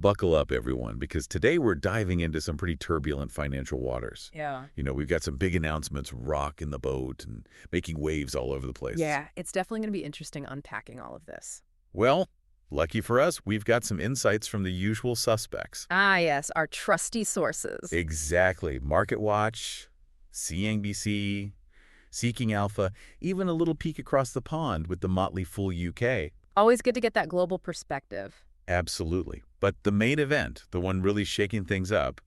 Buckle up, everyone, because today we're diving into some pretty turbulent financial waters. Yeah. We've got some big announcements rocking the boat and making waves all over the place. Yeah, it's definitely going to be interesting unpacking all of this. Well, lucky for us, we've got some insights from the usual suspects. Ah, yes, our trusty sources. Exactly. MarketWatch, CNBC, Seeking Alpha, even a little peek across the pond with the Motley Fool UK. Always good to get that global perspective. Absolutely. But the main event, the one really shaking things up,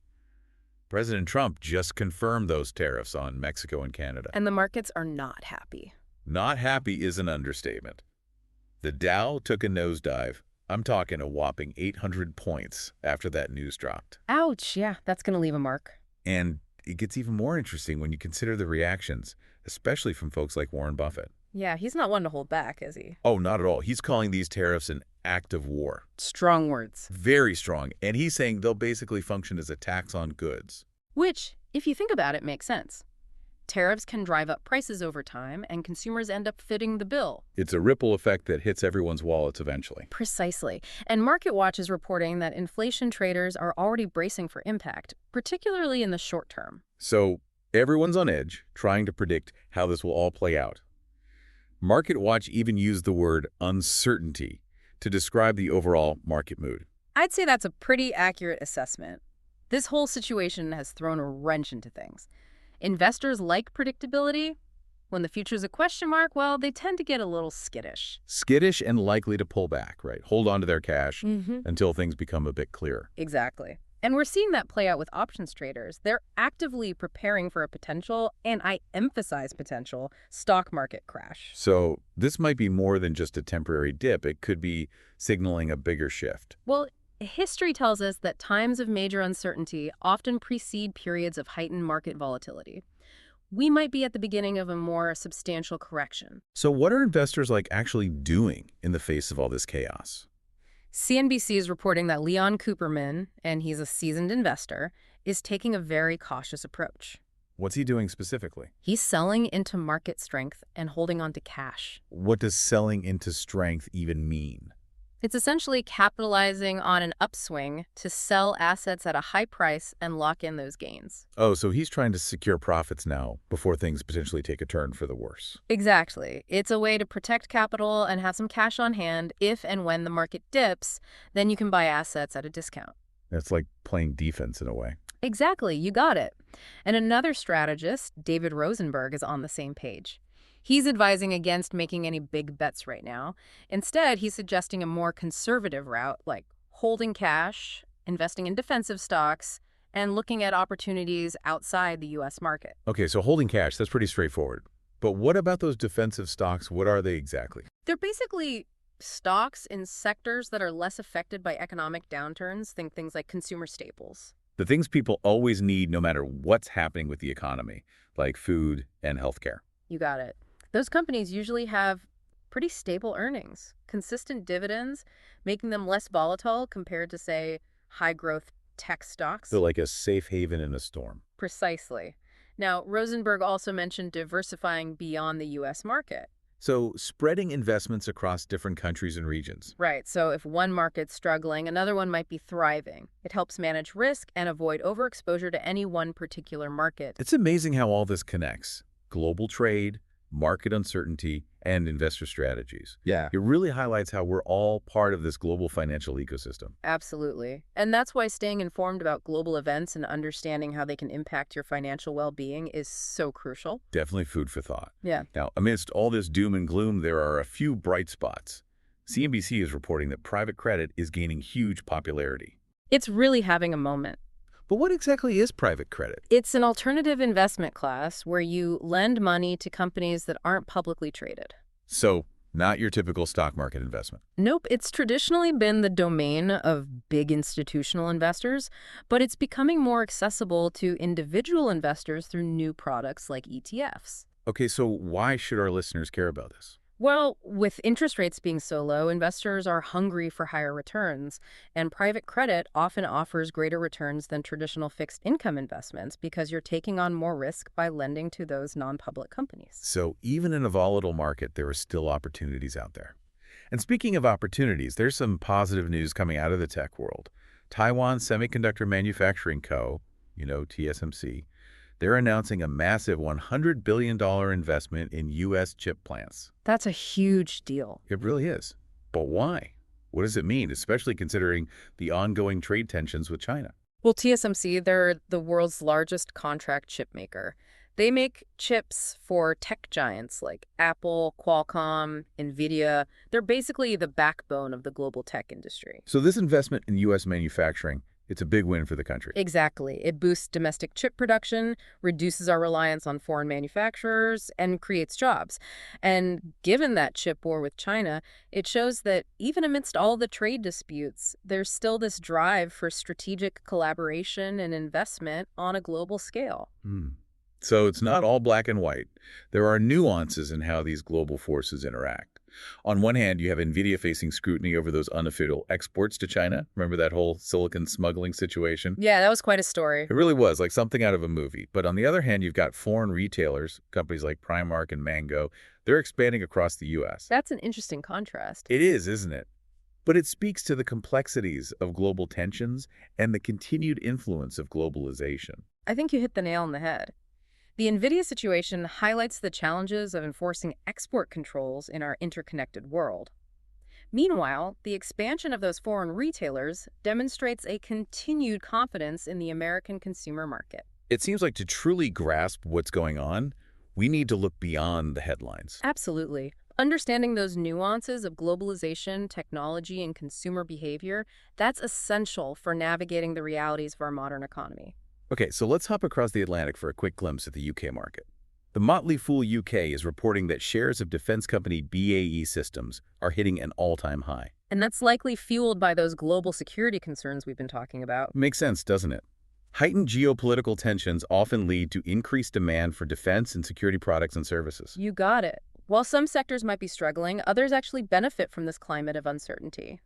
President Trump just confirmed those tariffs on Mexico and Canada. And the markets are not happy. Not happy is an understatement. The Dow took a nosedive. I'm talking a whopping 800 points after that news dropped. Ouch, yeah, that's going to leave a mark. And it gets even more interesting when you consider the reactions, especially from folks like Warren Buffett. Yeah, he's not one to hold back, is he? Oh, not at all. He's calling these tariffs an act of war. Strong words. Very strong. And he's saying they'll basically function as a tax on goods. Which, if you think about it, makes sense. Tariffs can drive up prices over time, and consumers end up footing the bill. It's a ripple effect that hits everyone's wallets eventually. Precisely. And MarketWatch is reporting that inflation traders are already bracing for impact, particularly in the short term. So everyone's on edge, trying to predict how this will all play out. MarketWatch even used the word uncertainty to describe the overall market mood. I'd say that's a pretty accurate assessment. This whole situation has thrown a wrench into things. Investors like predictability. When the future's a question mark, well, they tend to get a little skittish. Skittish and likely to pull back, right? Hold on to their cash until things become a bit clearer. Exactly. And we're seeing that play out with options traders. They're actively preparing for a potential, and I emphasize potential, stock market crash. So this might be more than just a temporary dip. It could be signaling a bigger shift. Well, history tells us that times of major uncertainty often precede periods of heightened market volatility. We might be at the beginning of a more substantial correction. So what are investors actually doing in the face of all this chaos? CNBC is reporting that Leon Cooperman, and he's a seasoned investor, is taking a very cautious approach. What's he doing specifically? He's selling into market strength and holding on to cash. What does selling into strength even mean? It's essentially capitalizing on an upswing to sell assets at a high price and lock in those gains. Oh, so he's trying to secure profits now before things potentially take a turn for the worse. Exactly. It's a way to protect capital and have some cash on hand. If and when the market dips, then you can buy assets at a discount. It's like playing defense in a way. Exactly. You got it. And another strategist, David Rosenberg, is on the same page. He's advising against making any big bets right now. Instead, he's suggesting a more conservative route, like holding cash, investing in defensive stocks, and looking at opportunities outside the U.S. market. Okay, so holding cash, that's pretty straightforward. But what about those defensive stocks? What are they exactly? They're basically stocks in sectors that are less affected by economic downturns. Think things like consumer staples. The things people always need no matter what's happening with the economy, like food and healthcare. You got it. Those companies usually have pretty stable earnings, consistent dividends, making them less volatile compared to, say, high-growth tech stocks. They're like a safe haven in a storm. Precisely. Now, Rosenberg also mentioned diversifying beyond the U.S. market. So spreading investments across different countries and regions. Right, so if one market's struggling, another one might be thriving. It helps manage risk and avoid overexposure to any one particular market. It's amazing how all this connects. Global trade, market uncertainty, and investor strategies. Yeah. It really highlights how we're all part of this global financial ecosystem. Absolutely. And that's why staying informed about global events and understanding how they can impact your financial well-being is so crucial. Definitely food for thought. Yeah. Now, amidst all this doom and gloom, there are a few bright spots. CNBC is reporting that private credit is gaining huge popularity. It's really having a moment. But what exactly is private credit? It's an alternative investment class where you lend money to companies that aren't publicly traded. So, not your typical stock market investment. Nope, it's traditionally been the domain of big institutional investors, but it's becoming more accessible to individual investors through new products like ETFs. Okay, so why should our listeners care about this? Well, with interest rates being so low, investors are hungry for higher returns, and private credit often offers greater returns than traditional fixed income investments because you're taking on more risk by lending to those non-public companies. So even in a volatile market, there are still opportunities out there. And speaking of opportunities, there's some positive news coming out of the tech world. Taiwan Semiconductor Manufacturing Co., TSMC, they're announcing a massive $100 billion investment in U.S. chip plants. That's a huge deal. It really is. But why? What does it mean, especially considering the ongoing trade tensions with China? Well, TSMC, they're the world's largest contract chip maker. They make chips for tech giants like Apple, Qualcomm, Nvidia. They're basically the backbone of the global tech industry. So this investment in U.S. manufacturing, it's a big win for the country. Exactly. It boosts domestic chip production, reduces our reliance on foreign manufacturers, and creates jobs. And given that chip war with China, it shows that even amidst all the trade disputes, there's still this drive for strategic collaboration and investment on a global scale. Hmm. So it's not all black and white. There are nuances in how these global forces interact. On one hand, you have Nvidia facing scrutiny over those unofficial exports to China. Remember that whole silicon smuggling situation? Yeah, that was quite a story. It really was, like something out of a movie. But on the other hand, you've got foreign retailers, companies like Primark and Mango. They're expanding across the U.S. That's an interesting contrast. It is, isn't it? But it speaks to the complexities of global tensions and the continued influence of globalization. I think you hit the nail on the head. The Nvidia situation highlights the challenges of enforcing export controls in our interconnected world. Meanwhile, the expansion of those foreign retailers demonstrates a continued confidence in the American consumer market. It seems like to truly grasp what's going on, we need to look beyond the headlines. Absolutely. Understanding those nuances of globalization, technology, and consumer behavior, that's essential for navigating the realities of our modern economy. Okay, so let's hop across the Atlantic for a quick glimpse at the UK market. The Motley Fool UK is reporting that shares of defense company BAE Systems are hitting an all-time high. And that's likely fueled by those global security concerns we've been talking about. Makes sense, doesn't it? Heightened geopolitical tensions often lead to increased demand for defense and security products and services. You got it. While some sectors might be struggling, others actually benefit from this climate of uncertainty.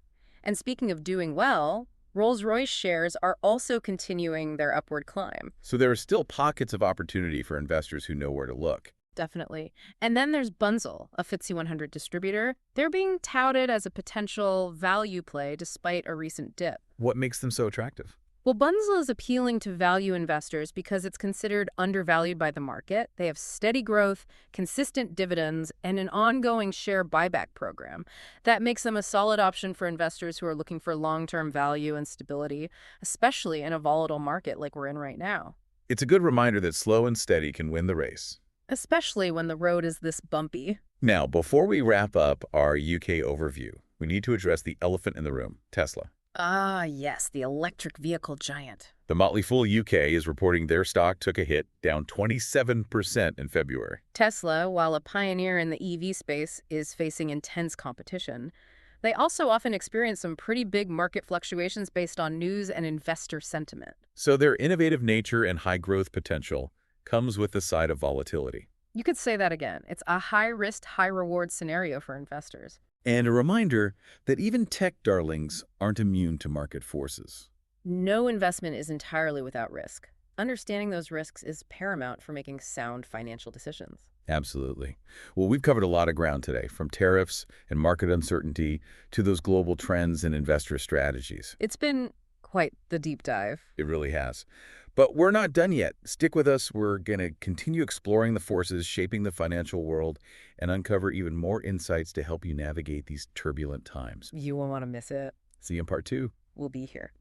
And speaking of doing well, Rolls-Royce shares are also continuing their upward climb. So there are still pockets of opportunity for investors who know where to look. Definitely. And then there's Bunzl, a FTSE 100 distributor. They're being touted as a potential value play despite a recent dip. What makes them so attractive? Well, Bunzl is appealing to value investors because it's considered undervalued by the market. They have steady growth, consistent dividends, and an ongoing share buyback program. That makes them a solid option for investors who are looking for long-term value and stability, especially in a volatile market like we're in right now. It's a good reminder that slow and steady can win the race. Especially when the road is this bumpy. Now, before we wrap up our UK overview, we need to address the elephant in the room, Tesla. Ah, yes, the electric vehicle giant. The Motley Fool UK is reporting their stock took a hit, down 27% in February. Tesla, while a pioneer in the EV space, is facing intense competition. They also often experience some pretty big market fluctuations based on news and investor sentiment. So their innovative nature and high growth potential comes with the side of volatility. You could say that again. It's a high-risk, high-reward scenario for investors. And a reminder that even tech darlings aren't immune to market forces. No investment is entirely without risk. Understanding those risks is paramount for making sound financial decisions. Absolutely. Well, we've covered a lot of ground today, from tariffs and market uncertainty to those global trends and investor strategies. It's been quite the deep dive. It really has. But we're not done yet. Stick with us. We're going to continue exploring the forces shaping the financial world and uncover even more insights to help you navigate these turbulent times. You won't want to miss it. See you in part 2. We'll be here.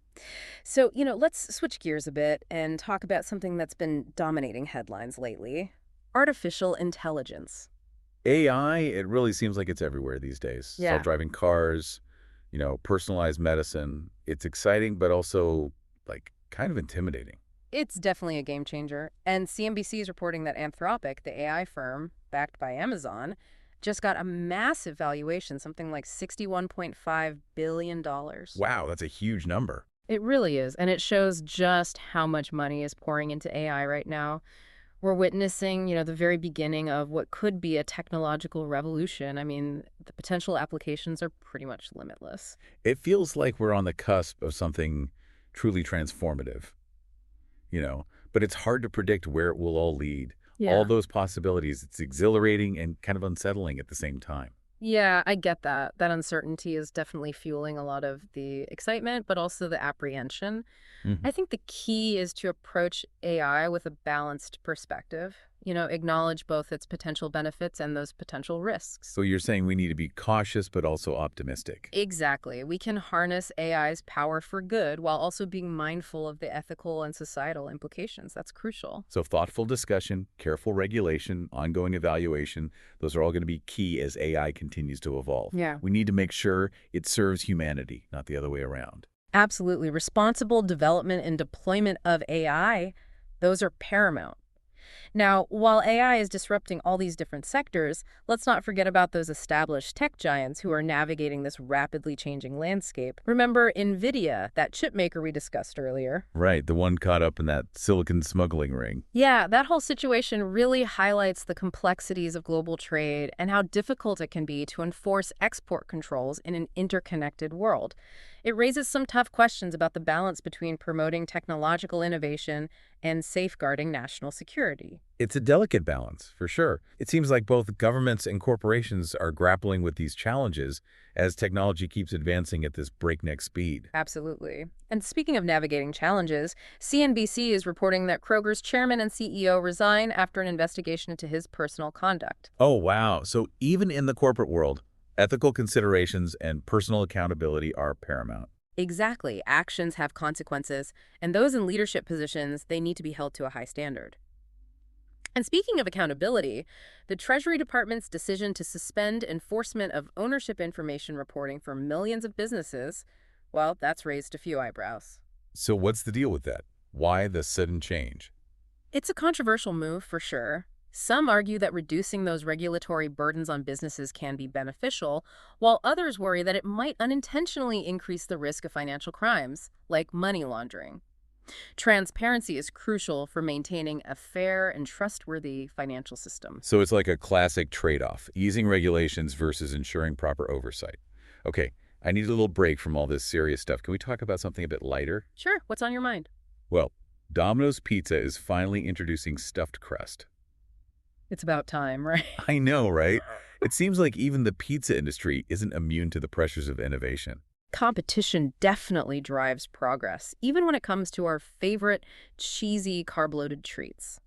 So, let's switch gears a bit and talk about something that's been dominating headlines lately. Artificial intelligence. AI, it really seems like it's everywhere these days. Yeah. Self-driving cars, personalized medicine. It's exciting, but also, kind of intimidating. It's definitely a game changer. And CNBC is reporting that Anthropic, the AI firm backed by Amazon, just got a massive valuation, something like $61.5 billion. Wow, that's a huge number. It really is. And it shows just how much money is pouring into AI right now. We're witnessing, the very beginning of what could be a technological revolution. I mean, the potential applications are pretty much limitless. It feels like we're on the cusp of something truly transformative, but it's hard to predict where it will all lead. Yeah. All those possibilities, it's exhilarating and kind of unsettling at the same time. Yeah, I get that. That uncertainty is definitely fueling a lot of the excitement, but also the apprehension. Mhm. I think the key is to approach AI with a balanced perspective, acknowledge both its potential benefits and those potential risks. So you're saying we need to be cautious but also optimistic. Exactly. We can harness AI's power for good while also being mindful of the ethical and societal implications. That's crucial. So thoughtful discussion, careful regulation, ongoing evaluation, those are all going to be key as AI continues to evolve. Yeah. We need to make sure it serves humanity, not the other way around. Absolutely. Responsible development and deployment of AI, those are paramount. Now, while AI is disrupting all these different sectors, let's not forget about those established tech giants who are navigating this rapidly changing landscape. Remember Nvidia, that chip maker we discussed earlier? Right, the one caught up in that silicon smuggling ring. Yeah, that whole situation really highlights the complexities of global trade and how difficult it can be to enforce export controls in an interconnected world. It raises some tough questions about the balance between promoting technological innovation and safeguarding national security. It's a delicate balance, for sure. It seems like both governments and corporations are grappling with these challenges as technology keeps advancing at this breakneck speed. Absolutely. And speaking of navigating challenges, CNBC is reporting that Kroger's chairman and CEO resign after an investigation into his personal conduct. Oh, wow. So even in the corporate world, ethical considerations and personal accountability are paramount. Exactly. Actions have consequences, and those in leadership positions, they need to be held to a high standard. And speaking of accountability, the Treasury Department's decision to suspend enforcement of ownership information reporting for millions of businesses, well, that's raised a few eyebrows. So what's the deal with that? Why the sudden change? It's a controversial move for sure. Some argue that reducing those regulatory burdens on businesses can be beneficial, while others worry that it might unintentionally increase the risk of financial crimes, like money laundering. Transparency is crucial for maintaining a fair and trustworthy financial system. So it's like a classic trade-off, easing regulations versus ensuring proper oversight. Okay, I need a little break from all this serious stuff. Can we talk about something a bit lighter? Sure, what's on your mind? Well, Domino's Pizza is finally introducing stuffed crust. It's about time, right? I know, right? It seems like even the pizza industry isn't immune to the pressures of innovation. Competition definitely drives progress, even when it comes to our favorite cheesy carb-loaded treats.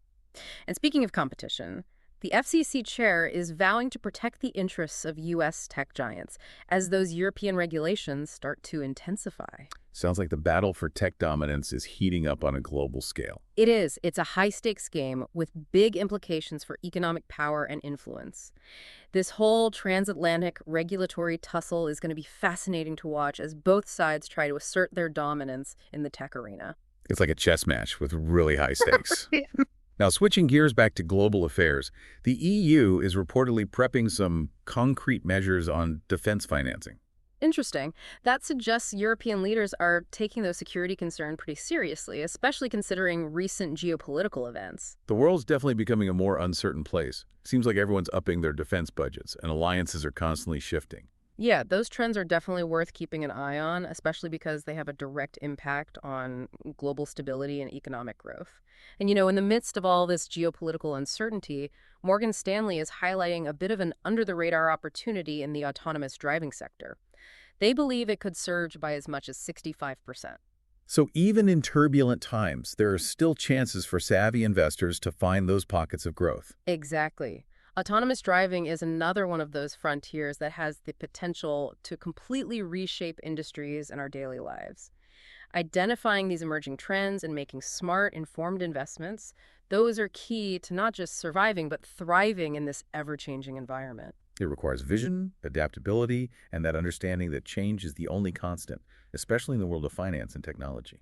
And speaking of competition, the FCC chair is vowing to protect the interests of U.S. tech giants as those European regulations start to intensify. Sounds like the battle for tech dominance is heating up on a global scale. It is. It's a high-stakes game with big implications for economic power and influence. This whole transatlantic regulatory tussle is going to be fascinating to watch as both sides try to assert their dominance in the tech arena. It's like a chess match with really high stakes. Now, switching gears back to global affairs, the EU is reportedly prepping some concrete measures on defense financing. Interesting. That suggests European leaders are taking those security concerns pretty seriously, especially considering recent geopolitical events. The world's definitely becoming a more uncertain place. Seems like everyone's upping their defense budgets, and alliances are constantly shifting. Yeah, those trends are definitely worth keeping an eye on, especially because they have a direct impact on global stability and economic growth. And in the midst of all this geopolitical uncertainty, Morgan Stanley is highlighting a bit of an under-the-radar opportunity in the autonomous driving sector. They believe it could surge by as much as 65%. So even in turbulent times, there are still chances for savvy investors to find those pockets of growth. Exactly. Autonomous driving is another one of those frontiers that has the potential to completely reshape industries and our daily lives. Identifying these emerging trends and making smart, informed investments, those are key to not just surviving, but thriving in this ever-changing environment. It requires vision, adaptability, and that understanding that change is the only constant, especially in the world of finance and technology.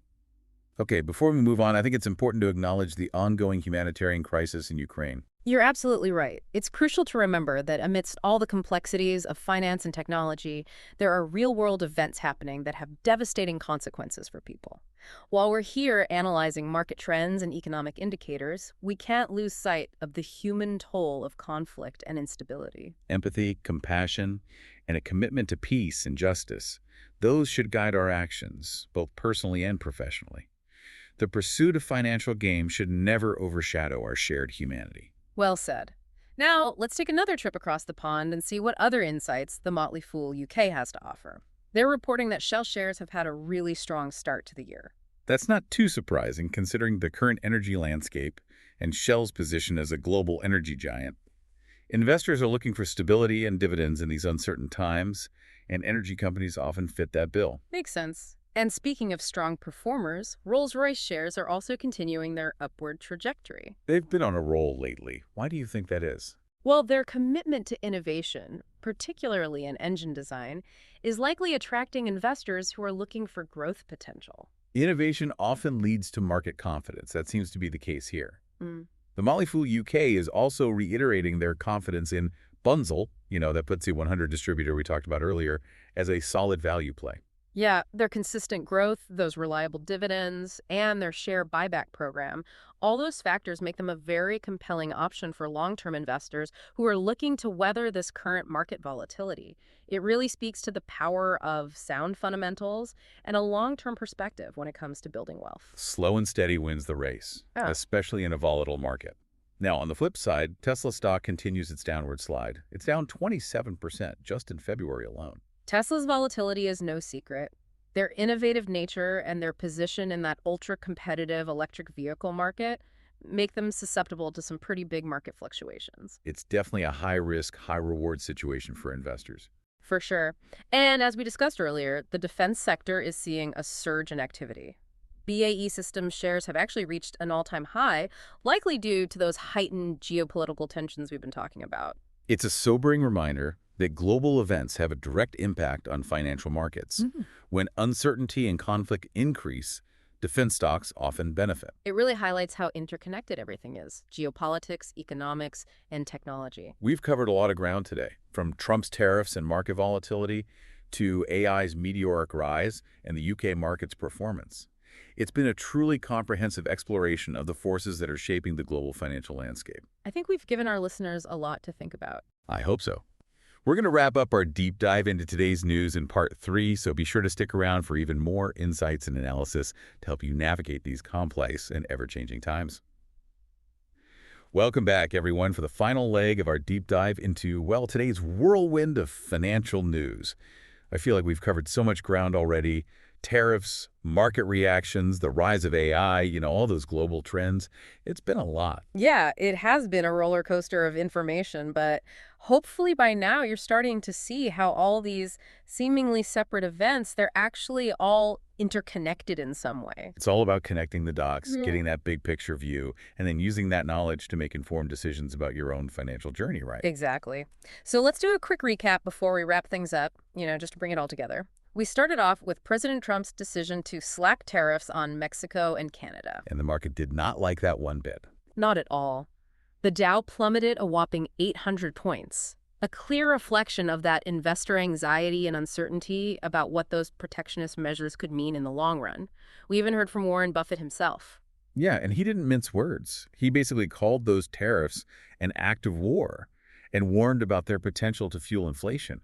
Okay, before we move on, I think it's important to acknowledge the ongoing humanitarian crisis in Ukraine. You're absolutely right. It's crucial to remember that amidst all the complexities of finance and technology, there are real-world events happening that have devastating consequences for people. While we're here analyzing market trends and economic indicators, we can't lose sight of the human toll of conflict and instability. Empathy, compassion, and a commitment to peace and justice, those should guide our actions, both personally and professionally. The pursuit of financial gain should never overshadow our shared humanity. Well said. Now, let's take another trip across the pond and see what other insights the Motley Fool UK has to offer. They're reporting that Shell shares have had a really strong start to the year. That's not too surprising considering the current energy landscape and Shell's position as a global energy giant. Investors are looking for stability and dividends in these uncertain times, and energy companies often fit that bill. Makes sense. And speaking of strong performers, Rolls-Royce shares are also continuing their upward trajectory. They've been on a roll lately. Why do you think that is? Well, their commitment to innovation, particularly in engine design, is likely attracting investors who are looking for growth potential. Innovation often leads to market confidence. That seems to be the case here. Mm. The Motley Fool UK is also reiterating their confidence in Bunzl, that FTSE 100 distributor we talked about earlier, as a solid value play. Yeah, their consistent growth, those reliable dividends, and their share buyback program, all those factors make them a very compelling option for long-term investors who are looking to weather this current market volatility. It really speaks to the power of sound fundamentals and a long-term perspective when it comes to building wealth. Slow and steady wins the race, Yeah. especially in a volatile market. Now, on the flip side, Tesla stock continues its downward slide. It's down 27% just in February alone. Tesla's volatility is no secret. Their innovative nature and their position in that ultra-competitive electric vehicle market make them susceptible to some pretty big market fluctuations. It's definitely a high-risk, high-reward situation for investors. For sure. And as we discussed earlier, the defense sector is seeing a surge in activity. BAE Systems shares have actually reached an all-time high, likely due to those heightened geopolitical tensions we've been talking about. It's a sobering reminder that global events have a direct impact on financial markets. When uncertainty and conflict increase, defense stocks often benefit. It really highlights how interconnected everything is: geopolitics, economics, and technology. We've covered a lot of ground today, from Trump's tariffs and market volatility to AI's meteoric rise and the UK market's performance. It's been a truly comprehensive exploration of the forces that are shaping the global financial landscape. I think we've given our listeners a lot to think about. I hope so. We're going to wrap up our deep dive into today's news in part 3, so be sure to stick around for even more insights and analysis to help you navigate these complex and ever-changing times. Welcome back, everyone, for the final leg of our deep dive into, well, today's whirlwind of financial news. I feel like we've covered so much ground already. Tariffs, market reactions, the rise of AI, all those global trends. It's been a lot. Yeah, it has been a roller coaster of information, but hopefully by now you're starting to see how all these seemingly separate events, they're actually all interconnected in some way. It's all about connecting the dots, getting that big picture view, and then using that knowledge to make informed decisions about your own financial journey, right? Exactly. So let's do a quick recap before we wrap things up, just to bring it all together. We started off with President Trump's decision to slack tariffs on Mexico and Canada. And the market did not like that one bit. Not at all. The Dow plummeted a whopping 800 points, a clear reflection of that investor anxiety and uncertainty about what those protectionist measures could mean in the long run. We even heard from Warren Buffett himself. Yeah, and he didn't mince words. He basically called those tariffs an act of war and warned about their potential to fuel inflation.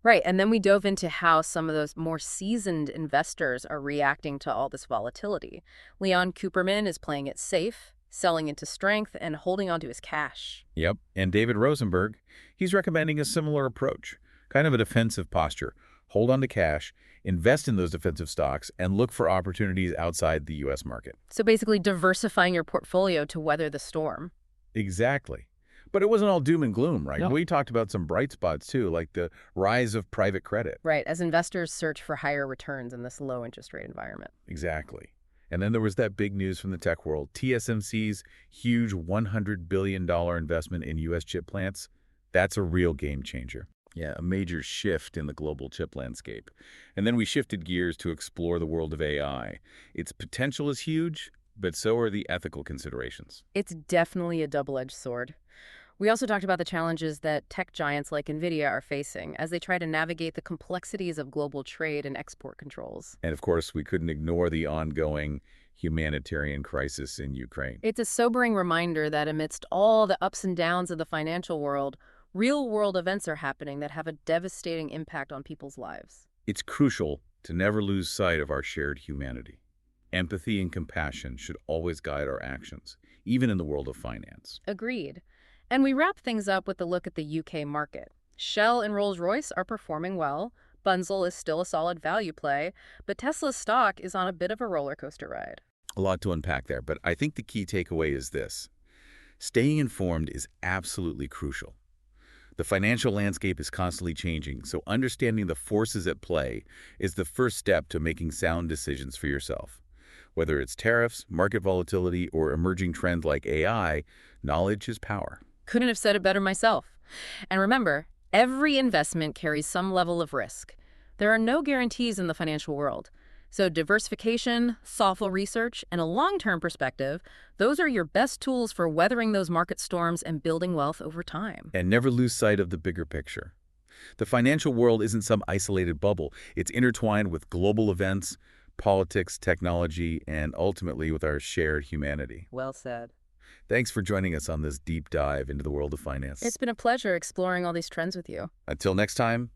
Right, and then we dove into how some of those more seasoned investors are reacting to all this volatility. Leon Cooperman is playing it safe, selling into strength, and holding onto his cash. Yep, and David Rosenberg, he's recommending a similar approach, kind of a defensive posture. Hold on to cash, invest in those defensive stocks, and look for opportunities outside the U.S. market. So basically diversifying your portfolio to weather the storm. Exactly. But it wasn't all doom and gloom, right? No. We talked about some bright spots, too, like the rise of private credit. Right, as investors search for higher returns in this low interest rate environment. Exactly. And then there was that big news from the tech world. TSMC's huge $100 billion investment in U.S. chip plants. That's a real game changer. Yeah, a major shift in the global chip landscape. And then we shifted gears to explore the world of AI. Its potential is huge, but so are the ethical considerations. It's definitely a double-edged sword. We also talked about the challenges that tech giants like Nvidia are facing as they try to navigate the complexities of global trade and export controls. And of course, we couldn't ignore the ongoing humanitarian crisis in Ukraine. It's a sobering reminder that amidst all the ups and downs of the financial world, real-world events are happening that have a devastating impact on people's lives. It's crucial to never lose sight of our shared humanity. Empathy and compassion should always guide our actions, even in the world of finance. Agreed. And we wrap things up with a look at the UK market. Shell and Rolls-Royce are performing well. Bunzl is still a solid value play, but Tesla's stock is on a bit of a roller coaster ride. A lot to unpack there, but I think the key takeaway is this. Staying informed is absolutely crucial. The financial landscape is constantly changing, so understanding the forces at play is the first step to making sound decisions for yourself. Whether it's tariffs, market volatility, or emerging trends like AI, knowledge is power. Couldn't have said it better myself. And remember, every investment carries some level of risk. There are no guarantees in the financial world. So diversification, thoughtful research, and a long-term perspective, those are your best tools for weathering those market storms and building wealth over time. And never lose sight of the bigger picture. The financial world isn't some isolated bubble. It's intertwined with global events, politics, technology, and ultimately with our shared humanity. Well said. Thanks for joining us on this deep dive into the world of finance. It's been a pleasure exploring all these trends with you. Until next time,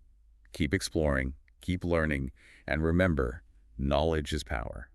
keep exploring, keep learning, and remember, knowledge is power.